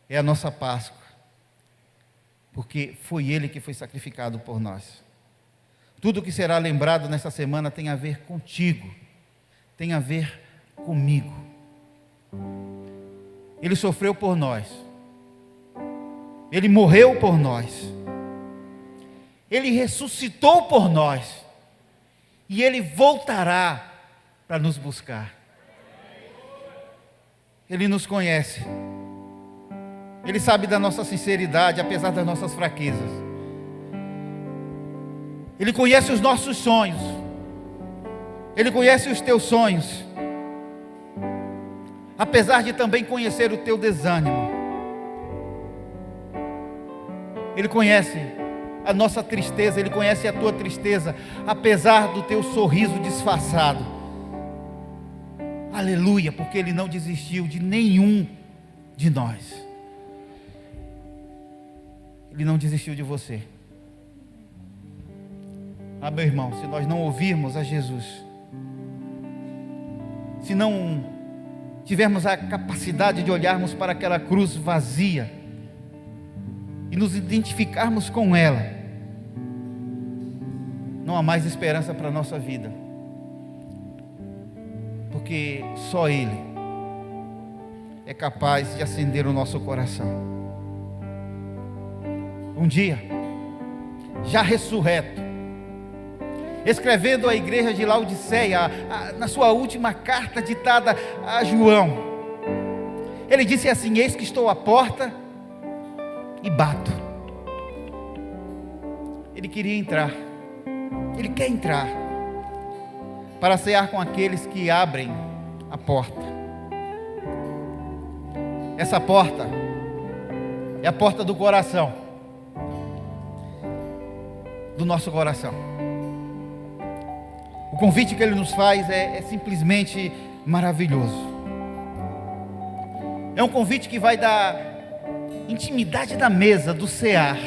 é a nossa Páscoa, porque foi Ele que foi sacrificado por nós. Tudo que será lembrado nessa semana tem a ver contigo, tem a ver comigo. Ele sofreu por nós, Ele morreu por nós, Ele ressuscitou por nós, e Ele voltará para nos buscar. Ele nos conhece, Ele sabe da nossa sinceridade, apesar das nossas fraquezas. Ele conhece os nossos sonhos, Ele conhece os teus sonhos, apesar de também conhecer o teu desânimo. Ele conhece a nossa tristeza, Ele conhece a tua tristeza, apesar do teu sorriso disfarçado. Aleluia, porque Ele não desistiu de nenhum de nós. Ele não desistiu de você. Meu irmão, se nós não ouvirmos a Jesus, se não tivermos a capacidade de olharmos para aquela cruz vazia e nos identificarmos com ela, não há mais esperança para a nossa vida, porque só Ele é capaz de acender o nosso coração. Um dia, já ressurreto, escrevendo à igreja de Laodiceia, na sua última carta ditada a João, ele disse assim: eis que estou à porta e bato. Ele queria entrar, Ele quer entrar, para cear com aqueles que abrem a porta. Essa porta é a porta do coração, do nosso coração. O convite que Ele nos faz é simplesmente maravilhoso. É um convite que vai da intimidade da mesa, do cear,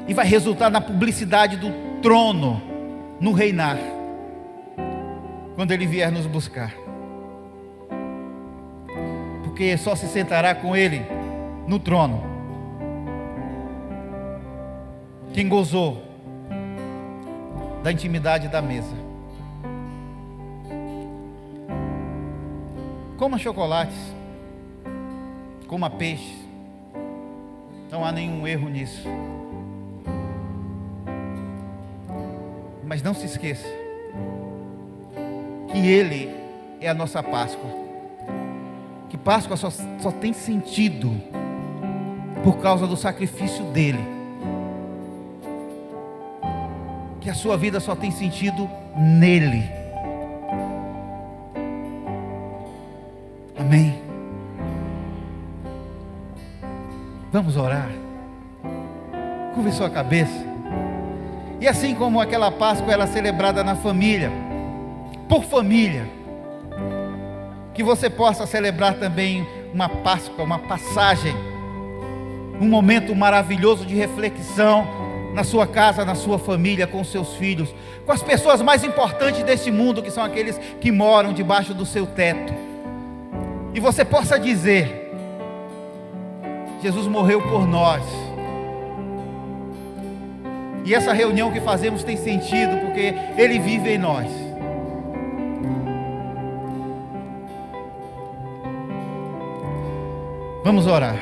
e vai resultar na publicidade do trono no reinar, quando Ele vier nos buscar. Porque só se sentará com Ele no trono quem gozou da intimidade da mesa. Coma chocolates, coma peixes, não há nenhum erro nisso. Mas não se esqueça que Ele é a nossa Páscoa. Que Páscoa só tem sentido por causa do sacrifício dEle. Que a sua vida só tem sentido nele. Amém. Vamos orar. Curve sua cabeça. E assim como aquela Páscoa era celebrada na família, por família, que você possa celebrar também uma Páscoa, uma passagem, um momento maravilhoso de reflexão na sua casa, na sua família, com seus filhos, com as pessoas mais importantes desse mundo, que são aqueles que moram debaixo do seu teto. E você possa dizer: Jesus morreu por nós. E essa reunião que fazemos tem sentido porque Ele vive em nós. Vamos orar.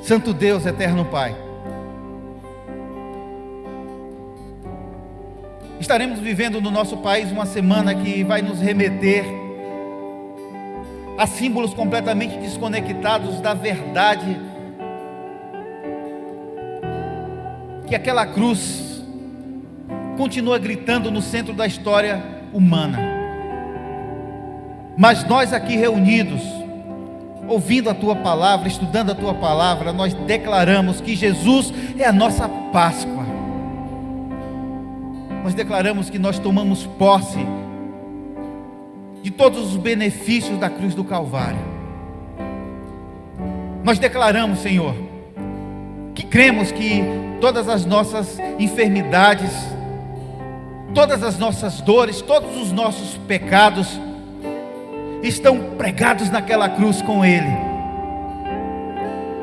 Santo Deus, eterno Pai, estaremos vivendo no nosso país uma semana que vai nos remeter a símbolos completamente desconectados da verdade, que aquela cruz continua gritando no centro da história humana. Mas nós aqui reunidos, ouvindo a Tua Palavra, estudando a Tua Palavra, nós declaramos que Jesus é a nossa Páscoa. Nós declaramos que nós tomamos posse de todos os benefícios da cruz do Calvário. Nós declaramos, Senhor, que cremos que todas as nossas enfermidades, todas as nossas dores, todos os nossos pecados estão pregados naquela cruz com Ele,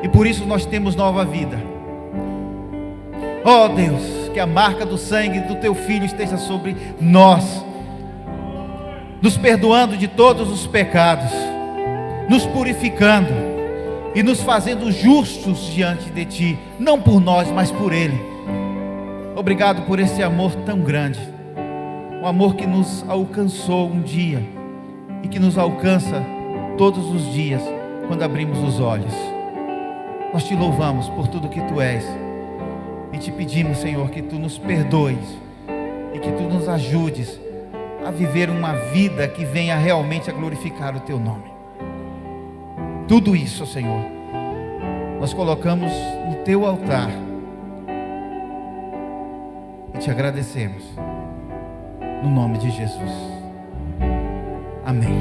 e por isso nós temos nova vida. Oh Deus, que a marca do sangue do Teu Filho esteja sobre nós, nos perdoando de todos os pecados, nos purificando e nos fazendo justos diante de Ti, não por nós, mas por Ele. Obrigado por esse amor tão grande, um amor que nos alcançou um dia e que nos alcança todos os dias quando abrimos os olhos. Nós Te louvamos por tudo que Tu és e Te pedimos, Senhor, que Tu nos perdoes e que Tu nos ajudes a viver uma vida que venha realmente a glorificar o Teu nome. Tudo isso, Senhor, nós colocamos no Teu altar e Te agradecemos, no nome de Jesus. Amém.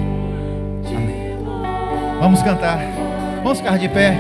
Amém. Vamos cantar. Vamos ficar de pé.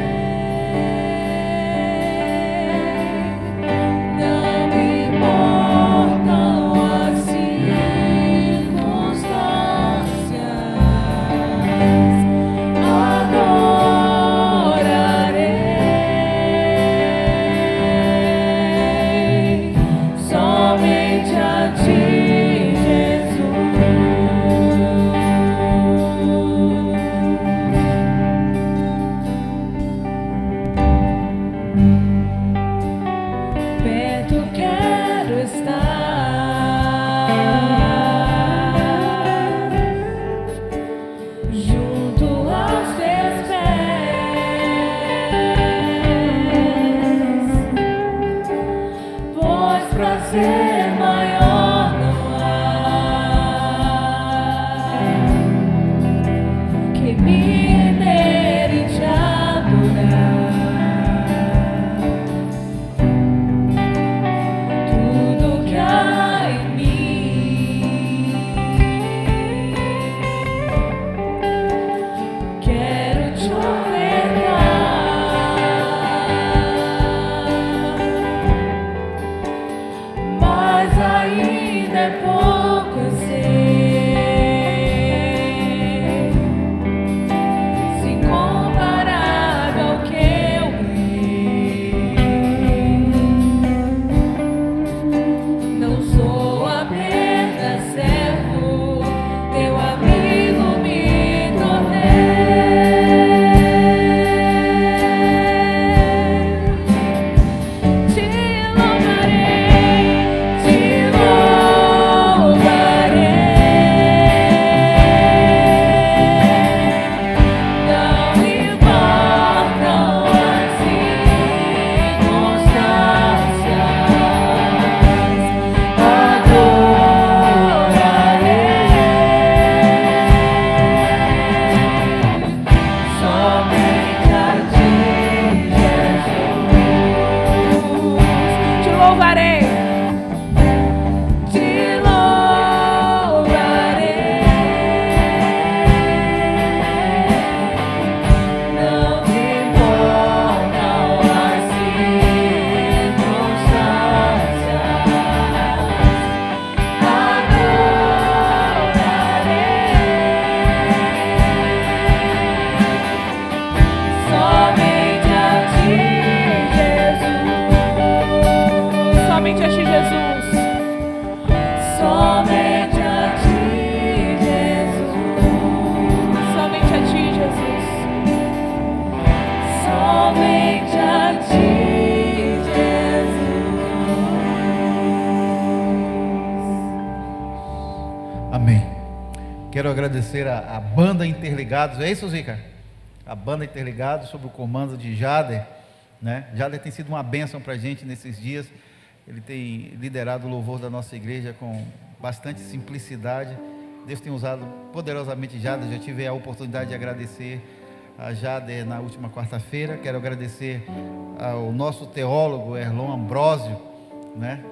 Mas Quero agradecer a banda Interligados, é isso, Zica? A banda Interligados, sob o comando de Jader, né? Jader tem sido uma bênção para a gente nesses dias. Ele tem liderado o louvor da nossa igreja com bastante simplicidade. Deus tem usado poderosamente Jader. Já tive a oportunidade de agradecer a Jader na última quarta-feira. Quero agradecer ao nosso teólogo Erlon Ambrósio, né?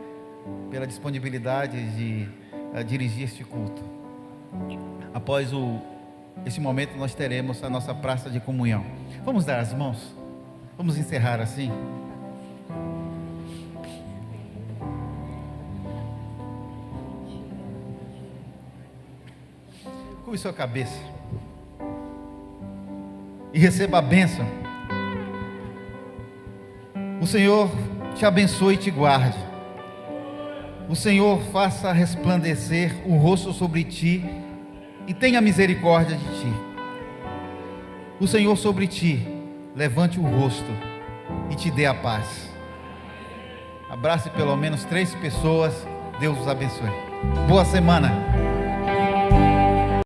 Pela disponibilidade de dirigir este culto. Após esse momento nós teremos a nossa praça de comunhão. Vamos dar as mãos? Vamos encerrar assim? Curve sua cabeça e receba a bênção. O Senhor te abençoe e te guarde. O Senhor faça resplandecer o rosto sobre ti e tenha misericórdia de ti. O Senhor sobre ti levante o rosto e te dê a paz. Abrace pelo menos 3 pessoas. Deus os abençoe. Boa semana.